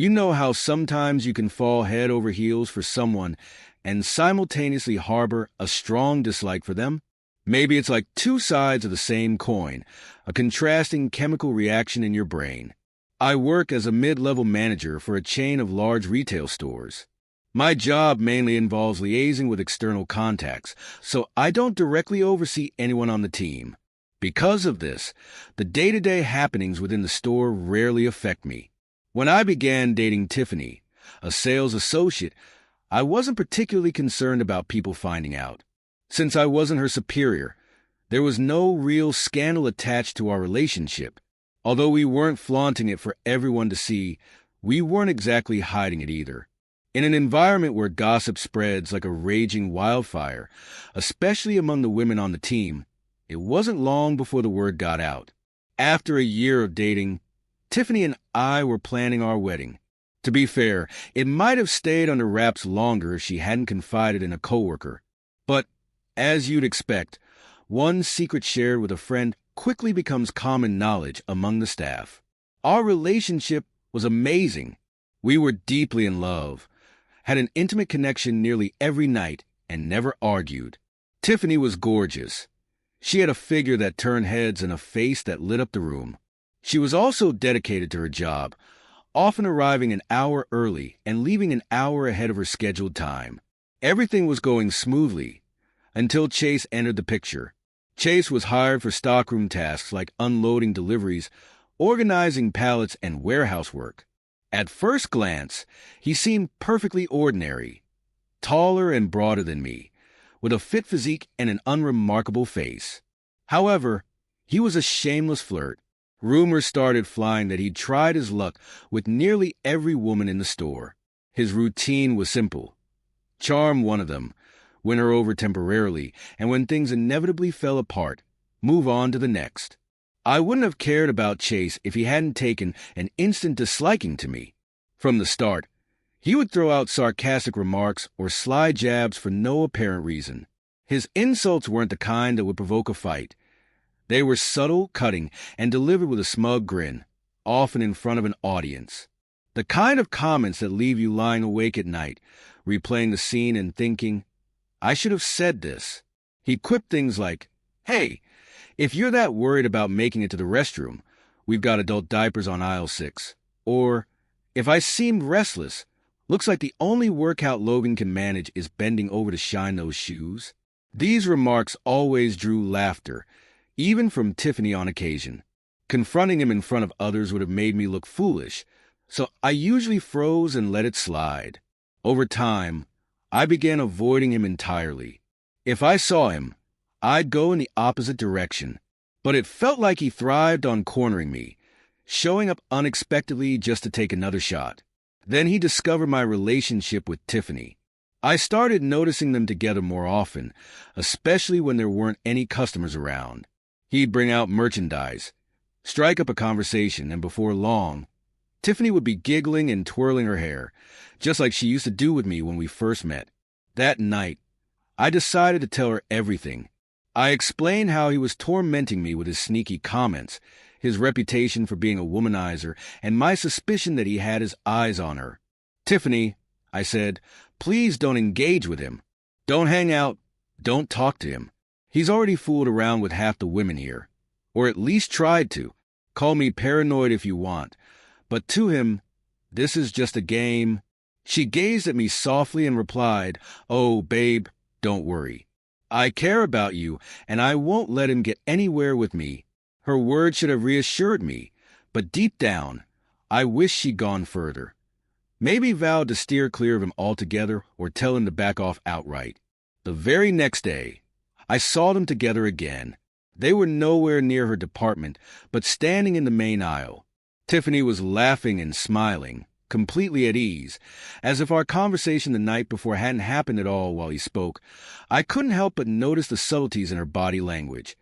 You know how sometimes you can fall head over heels for someone and simultaneously harbor a strong dislike for them? Maybe it's like two sides of the same coin, a contrasting chemical reaction in your brain. I work as a mid-level manager for a chain of large retail stores. My job mainly involves liaising with external contacts, so I don't directly oversee anyone on the team. Because of this, the day-to-day happenings within the store rarely affect me. When I began dating Tiffany, a sales associate, I wasn't particularly concerned about people finding out. Since I wasn't her superior, there was no real scandal attached to our relationship. Although we weren't flaunting it for everyone to see, we weren't exactly hiding it either. In an environment where gossip spreads like a raging wildfire, especially among the women on the team, it wasn't long before the word got out. After a year of dating, Tiffany and I were planning our wedding. To be fair, it might have stayed under wraps longer if she hadn't confided in a coworker. But, as you'd expect, one secret shared with a friend quickly becomes common knowledge among the staff. Our relationship was amazing. We were deeply in love, had an intimate connection nearly every night, and never argued. Tiffany was gorgeous. She had a figure that turned heads and a face that lit up the room. She was also dedicated to her job, often arriving an hour early and leaving an hour ahead of her scheduled time. Everything was going smoothly until Chase entered the picture. Chase was hired for stockroom tasks like unloading deliveries, organizing pallets, and warehouse work. At first glance, he seemed perfectly ordinary, taller and broader than me, with a fit physique and an unremarkable face. However, he was a shameless flirt. Rumors started flying that he'd tried his luck with nearly every woman in the store. His routine was simple. Charm one of them, win her over temporarily, and when things inevitably fell apart, move on to the next. I wouldn't have cared about Chase if he hadn't taken an instant disliking to me. From the start, he would throw out sarcastic remarks or sly jabs for no apparent reason. His insults weren't the kind that would provoke a fight. They were subtle, cutting, and delivered with a smug grin, often in front of an audience. The kind of comments that leave you lying awake at night, replaying the scene and thinking, I should have said this. He quipped things like, hey, if you're that worried about making it to the restroom, we've got adult diapers on aisle 6. Or, if I seemed restless, looks like the only workout Logan can manage is bending over to shine those shoes. These remarks always drew laughter, even from Tiffany on occasion. Confronting him in front of others would have made me look foolish, so I usually froze and let it slide. Over time, I began avoiding him entirely. If I saw him, I'd go in the opposite direction. But it felt like he thrived on cornering me, showing up unexpectedly just to take another shot. Then he discovered my relationship with Tiffany. I started noticing them together more often, especially when there weren't any customers around. He'd bring out merchandise, strike up a conversation, and before long, Tiffany would be giggling and twirling her hair, just like she used to do with me when we first met. That night, I decided to tell her everything. I explained how he was tormenting me with his sneaky comments, his reputation for being a womanizer, and my suspicion that he had his eyes on her. Tiffany, I said, please don't engage with him. Don't hang out. Don't talk to him. He's already fooled around with half the women here, or at least tried to. Call me paranoid if you want, but to him, this is just a game. She gazed at me softly and replied, oh, babe, don't worry. I care about you, and I won't let him get anywhere with me. Her words should have reassured me, but deep down, I wish she'd gone further. Maybe vowed to steer clear of him altogether or tell him to back off outright. The very next day, I saw them together again. They were nowhere near her department, but standing in the main aisle. Tiffany was laughing and smiling, completely at ease, as if our conversation the night before hadn't happened at all while he spoke. I couldn't help but notice the subtleties in her body language.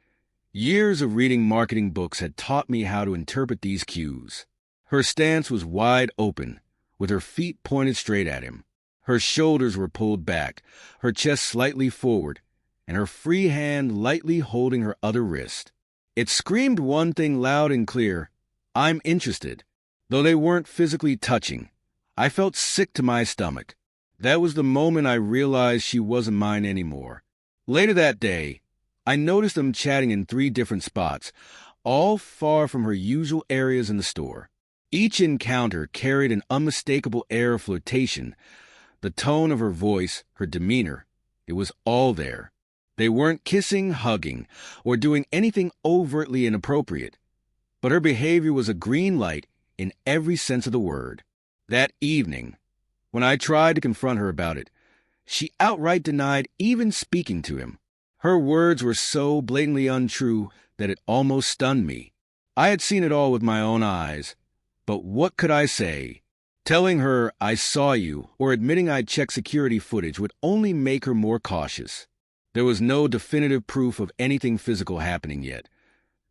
Years of reading marketing books had taught me how to interpret these cues. Her stance was wide open, with her feet pointed straight at him. Her shoulders were pulled back, her chest slightly forward, and her free hand lightly holding her other wrist. It screamed one thing loud and clear, I'm interested. Though they weren't physically touching, I felt sick to my stomach. That was the moment I realized she wasn't mine anymore. Later that day, I noticed them chatting in 3 different spots, all far from her usual areas in the store. Each encounter carried an unmistakable air of flirtation. The tone of her voice, her demeanor, it was all there. They weren't kissing, hugging, or doing anything overtly inappropriate, but her behavior was a green light in every sense of the word. That evening, when I tried to confront her about it, she outright denied even speaking to him. Her words were so blatantly untrue that it almost stunned me. I had seen it all with my own eyes, but what could I say? Telling her I saw you or admitting I'd checked security footage would only make her more cautious. There was no definitive proof of anything physical happening yet,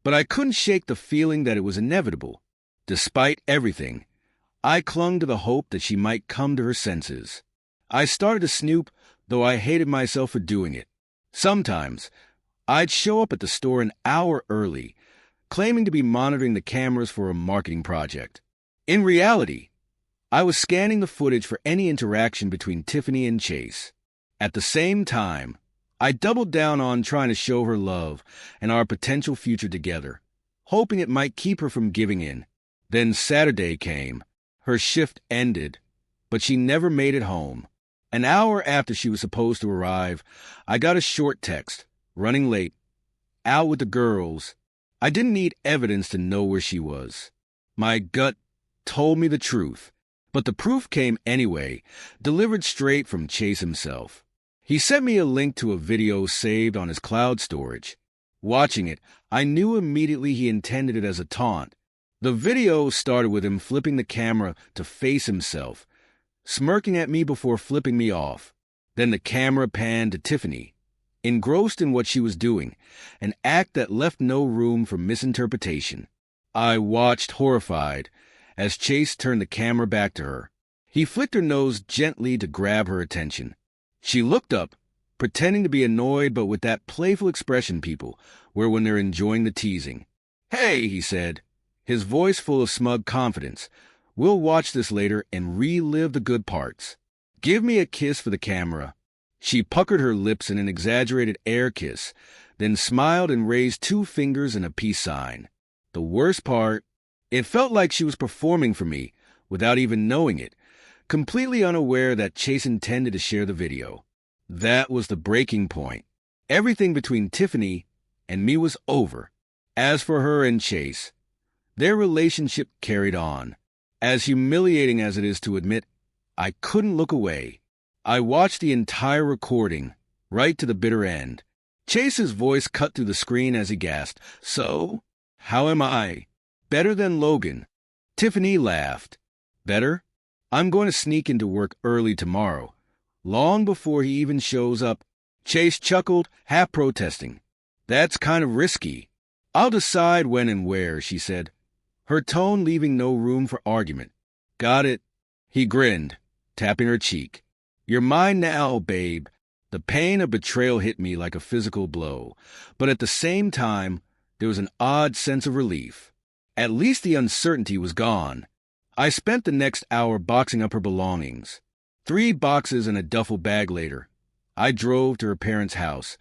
but I couldn't shake the feeling that it was inevitable. Despite everything, I clung to the hope that she might come to her senses. I started to snoop, though I hated myself for doing it. Sometimes, I'd show up at the store an hour early, claiming to be monitoring the cameras for a marketing project. In reality, I was scanning the footage for any interaction between Tiffany and Chase. At the same time, I doubled down on trying to show her love and our potential future together, hoping it might keep her from giving in. Then Saturday came. Her shift ended, but she never made it home. An hour after she was supposed to arrive, I got a short text, running late, out with the girls. I didn't need evidence to know where she was. My gut told me the truth, but the proof came anyway, delivered straight from Chase himself. He sent me a link to a video saved on his cloud storage. Watching it, I knew immediately he intended it as a taunt. The video started with him flipping the camera to face himself, smirking at me before flipping me off. Then the camera panned to Tiffany, engrossed in what she was doing, an act that left no room for misinterpretation. I watched horrified as Chase turned the camera back to her. He flicked her nose gently to grab her attention. She looked up, pretending to be annoyed but with that playful expression people wear when they're enjoying the teasing. "Hey," he said, his voice full of smug confidence. "We'll watch this later and relive the good parts. Give me a kiss for the camera." She puckered her lips in an exaggerated air kiss, then smiled and raised 2 fingers in a peace sign. The worst part, it felt like she was performing for me without even knowing it, completely unaware that Chase intended to share the video. That was the breaking point. Everything between Tiffany and me was over. As for her and Chase, their relationship carried on. As humiliating as it is to admit, I couldn't look away. I watched the entire recording, right to the bitter end. Chase's voice cut through the screen as he gasped, "So, how am I? Better than Logan." Tiffany laughed. "Better? I'm going to sneak into work early tomorrow, long before he even shows up." Chase chuckled, half protesting. "That's kind of risky." "I'll decide when and where," she said, her tone leaving no room for argument. "Got it." He grinned, tapping her cheek. "You're mine now, babe." The pain of betrayal hit me like a physical blow, but at the same time, there was an odd sense of relief. At least the uncertainty was gone. I spent the next hour boxing up her belongings. 3 boxes and a duffel bag later, I drove to her parents' house,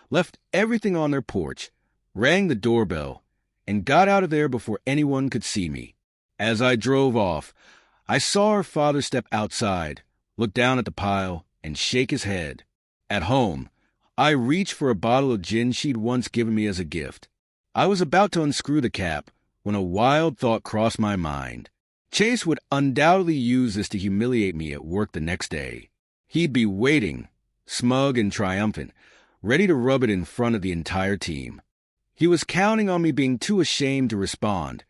left everything on their porch, rang the doorbell, and got out of there before anyone could see me. As I drove off, I saw her father step outside, look down at the pile, and shake his head. At home, I reached for a bottle of gin she'd once given me as a gift. I was about to unscrew the cap when a wild thought crossed my mind. Chase would undoubtedly use this to humiliate me at work the next day. He'd be waiting, smug and triumphant, ready to rub it in front of the entire team. He was counting on me being too ashamed to respond,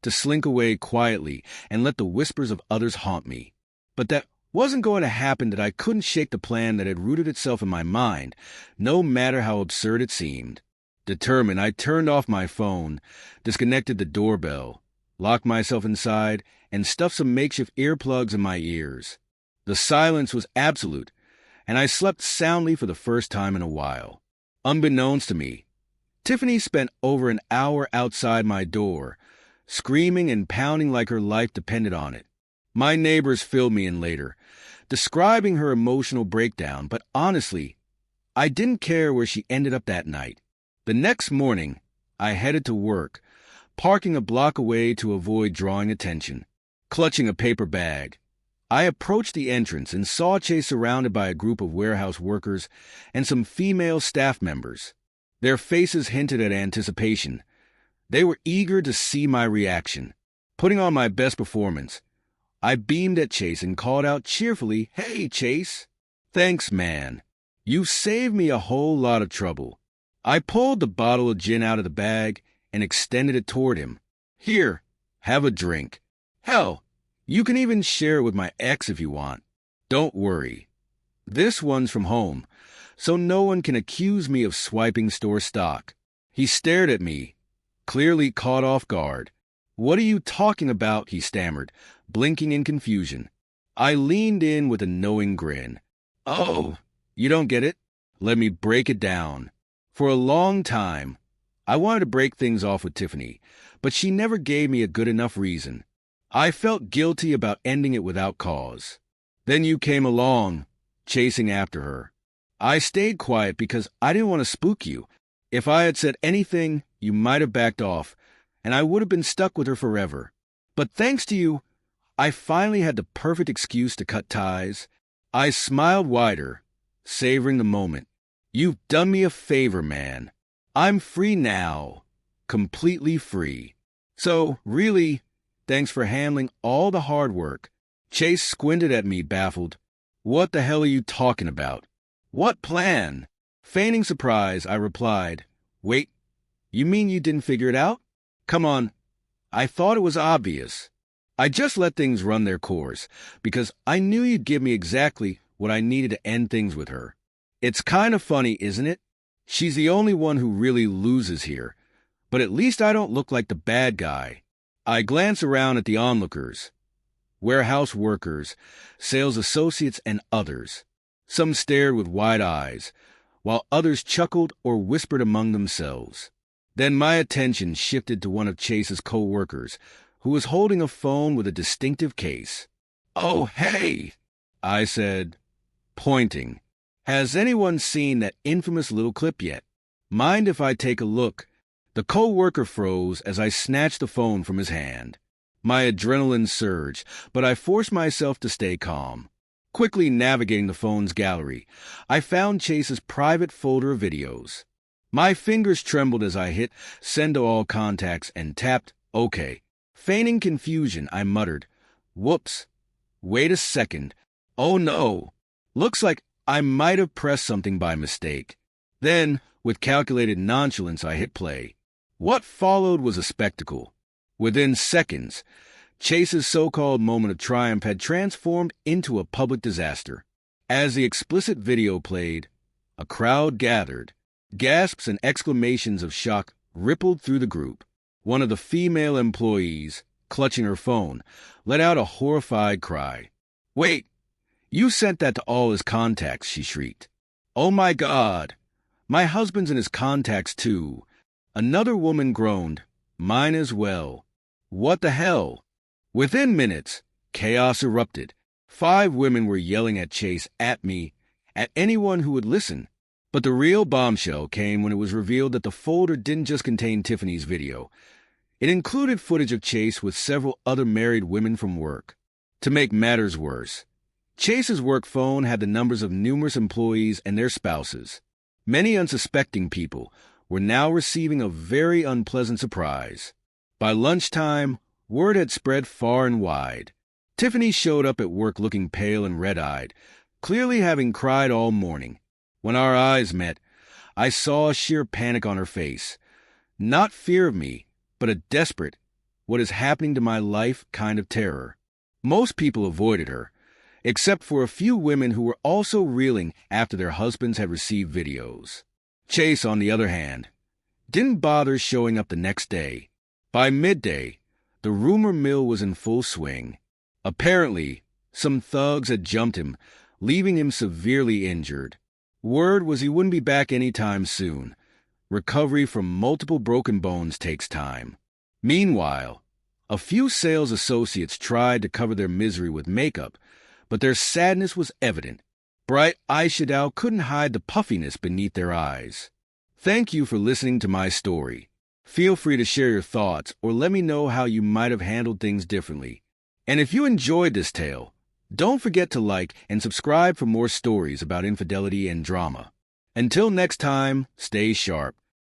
to slink away quietly and let the whispers of others haunt me. But that wasn't going to happen. That I couldn't shake the plan that had rooted itself in my mind, no matter how absurd it seemed. Determined, I turned off my phone, disconnected the doorbell, locked myself inside, and stuffed some makeshift earplugs in my ears. The silence was absolute, and I slept soundly for the first time in a while. Unbeknownst to me, Tiffany spent over an hour outside my door, screaming and pounding like her life depended on it. My neighbors filled me in later, describing her emotional breakdown, but honestly, I didn't care where she ended up that night. The next morning, I headed to work, parking a block away to avoid drawing attention. Clutching a paper bag, I approached the entrance and saw Chase surrounded by a group of warehouse workers and some female staff members. Their faces hinted at anticipation. They were eager to see my reaction. Putting on my best performance, I beamed at Chase and called out cheerfully, "Hey, Chase! Thanks, man. You saved me a whole lot of trouble." I pulled the bottle of gin out of the bag and extended it toward him. "Here, have a drink. Hell, you can even share it with my ex if you want. Don't worry. This one's from home, so no one can accuse me of swiping store stock." He stared at me, clearly caught off guard. "What are you talking about?" he stammered, blinking in confusion. I leaned in with a knowing grin. "Oh, you don't get it? Let me break it down. For a long time, I wanted to break things off with Tiffany, but she never gave me a good enough reason. I felt guilty about ending it without cause. Then you came along, chasing after her. I stayed quiet because I didn't want to spook you. If I had said anything, you might have backed off, and I would have been stuck with her forever. But thanks to you, I finally had the perfect excuse to cut ties." I smiled wider, savoring the moment. "You've done me a favor, man. I'm free now. Completely free. So, really, thanks for handling all the hard work." Chase squinted at me, baffled. "What the hell are you talking about? What plan?" Feigning surprise, I replied, "Wait, you mean you didn't figure it out? Come on, I thought it was obvious. I just let things run their course, because I knew you'd give me exactly what I needed to end things with her. It's kind of funny, isn't it? She's the only one who really loses here, but at least I don't look like the bad guy." I glanced around at the onlookers, warehouse workers, sales associates, and others. Some stared with wide eyes, while others chuckled or whispered among themselves. Then my attention shifted to one of Chase's co-workers, who was holding a phone with a distinctive case. "Oh, hey," I said, pointing. "Has anyone seen that infamous little clip yet? Mind if I take a look?" The co-worker froze as I snatched the phone from his hand. My adrenaline surged, but I forced myself to stay calm. Quickly navigating the phone's gallery, I found Chase's private folder of videos. My fingers trembled as I hit send to all contacts and tapped OK. Feigning confusion, I muttered, "Whoops. Wait a second. Oh no. Looks like I might have pressed something by mistake." Then, with calculated nonchalance, I hit play. What followed was a spectacle. Within seconds, Chase's so-called moment of triumph had transformed into a public disaster. As the explicit video played, a crowd gathered. Gasps and exclamations of shock rippled through the group. One of the female employees, clutching her phone, let out a horrified cry. "Wait, you sent that to all his contacts," she shrieked. "Oh my God, my husband's in his contacts too." Another woman groaned, "Mine as well. What the hell?" Within minutes, chaos erupted. 5 women were yelling at Chase, at me, at anyone who would listen. But the real bombshell came when it was revealed that the folder didn't just contain Tiffany's video. It included footage of Chase with several other married women from work. To make matters worse, Chase's work phone had the numbers of numerous employees and their spouses. Many unsuspecting people were now receiving a very unpleasant surprise. By lunchtime, word had spread far and wide. Tiffany showed up at work looking pale and red-eyed, clearly having cried all morning. When our eyes met, I saw sheer panic on her face. Not fear of me, but a desperate, what is happening to my life kind of terror. Most people avoided her, except for a few women who were also reeling after their husbands had received videos. Chase, on the other hand, didn't bother showing up the next day. By midday, the rumor mill was in full swing. Apparently, some thugs had jumped him, leaving him severely injured. Word was he wouldn't be back anytime soon. Recovery from multiple broken bones takes time. Meanwhile, A few sales associates tried to cover their misery with makeup, but their sadness was evident. Bright eyeshadow couldn't hide the puffiness beneath their eyes. Thank you for listening to my story. Feel free to share your thoughts or let me know how you might have handled things differently. And if you enjoyed this tale, don't forget to like and subscribe for more stories about infidelity and drama. Until next time, stay sharp.